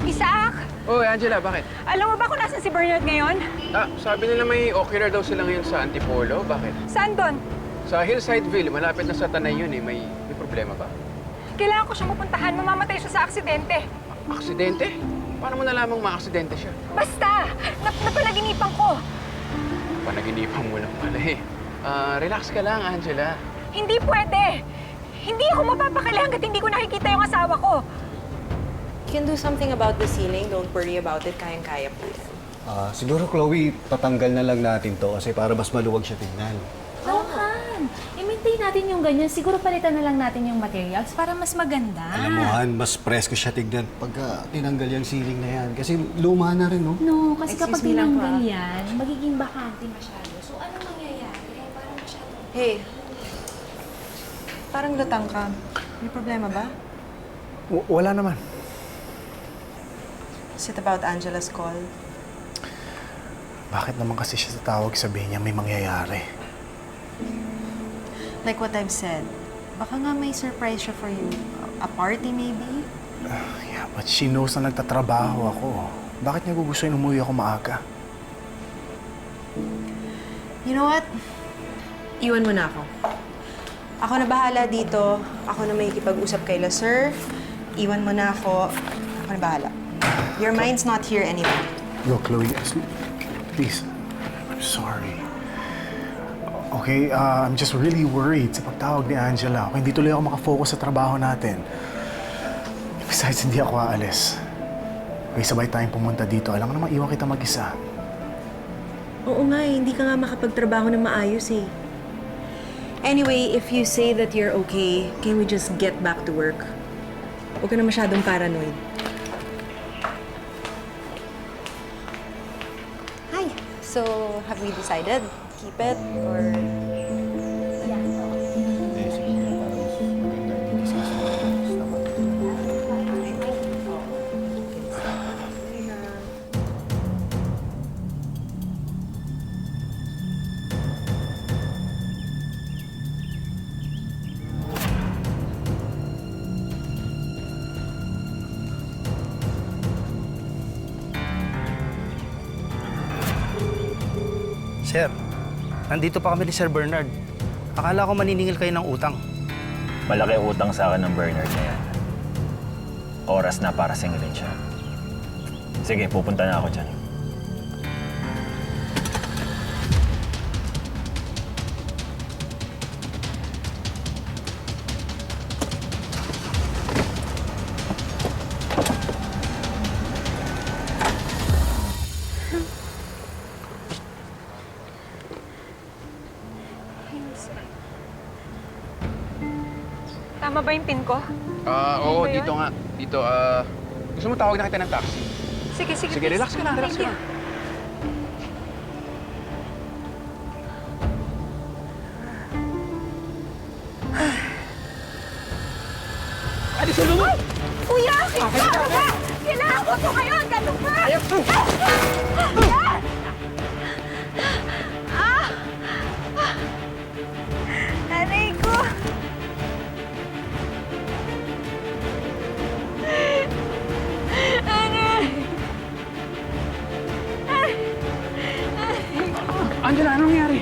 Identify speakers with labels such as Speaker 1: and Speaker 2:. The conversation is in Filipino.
Speaker 1: Isaac!
Speaker 2: Oh, Angela, bakit?
Speaker 1: Alam mo ba kung nasan si Bernard ngayon?
Speaker 2: Sabi nila may okay daw sila ngayon sa Antipolo. Bakit?
Speaker 1: Saan doon?
Speaker 2: Sa Hillsideville, malapit na sa Tanay yun eh. May problema ba?
Speaker 1: Kailangan ko siyang mapuntahan. Mamamatay siya sa aksidente.
Speaker 2: Aksidente? Paano mo nalamang maaksidente siya?
Speaker 1: Basta! Napanaginipan ko.
Speaker 2: Panaginipan mo lang pala eh. Relax ka lang, Angela.
Speaker 1: Hindi pwede. Hindi ako mapapakali hanggat hindi ko nakikita yung asawa ko.
Speaker 3: You can do something about the ceiling. Don't worry about it. Kayang-kaya po yan.
Speaker 4: Siguro, Chloe, tatanggal na lang natin to kasi para mas maluwag siya tingnan.
Speaker 5: Han, i-maintain natin yung ganyan. Siguro palitan na lang natin yung materials para mas maganda.
Speaker 4: Alam mo, Han, mas presko siya tignan pagka tinanggal yung ceiling na yan. Kasi luma na rin, no?
Speaker 5: No, kasi kapag
Speaker 3: Excuse me lang po,
Speaker 5: tinanggal yan, magiging bakante masyado. So, anong mangyayari? Parang masyado.
Speaker 3: Hey, parang lutang ka. May problema ba?
Speaker 6: Wala naman.
Speaker 3: Is it about Angela's call?
Speaker 6: Bakit naman kasi siya tatawag sabihin niya may mangyayari?
Speaker 3: Like what I've said, baka nga may surprise siya for you. A party maybe?
Speaker 6: Yeah, but she knows na nagtatrabaho ako. Bakit niya gugustuhin umuwi ako maaga?
Speaker 3: You know what? Iwan mo na ako. Ako na bahala dito. Ako na may ikipag-usap kay Sir. Iwan mo na ako. Ako na bahala. Your mind's not here anymore.
Speaker 6: Look, Chloe, please. I'm sorry. Okay, I'm just really worried sa pagtawag ni Angela. Okay, hindi tuloy ako makafocus sa trabaho natin. Besides, hindi ako aalis. Okay, sabay tayong pumunta dito. Alam mo naman, iwan kita mag-isa.
Speaker 3: Oo nga eh, hindi ka nga makapagtrabaho na maayos eh. Anyway, if you say that you're okay, can we just get back to work? Huwag ka na masyadong paranoid. Hi! So, have we decided? Keep it or...
Speaker 7: Sir, nandito pa kami ni Sir Bernard. Akala ko maniningil kayo ng utang.
Speaker 8: Malaki utang sa akin ng Bernard na yan. Oras na para singilin siya. Sige, pupunta na ako dyan.
Speaker 1: Tama ba yung pin ko?
Speaker 2: Oo,
Speaker 1: ba yun?
Speaker 2: dito nga. Dito, gusto mo tawag na kita ng taxi?
Speaker 1: Sige, sige.
Speaker 2: Sige,
Speaker 1: please.
Speaker 2: relax ka lang, relax
Speaker 1: Thank
Speaker 2: ka
Speaker 1: you.
Speaker 2: lang. Ano sa lumo?
Speaker 1: Kuya! Kailangan ko ito ngayon! Ganun ba?
Speaker 2: Ayaw!
Speaker 1: Nanay ko!
Speaker 2: Angela, anong nangyari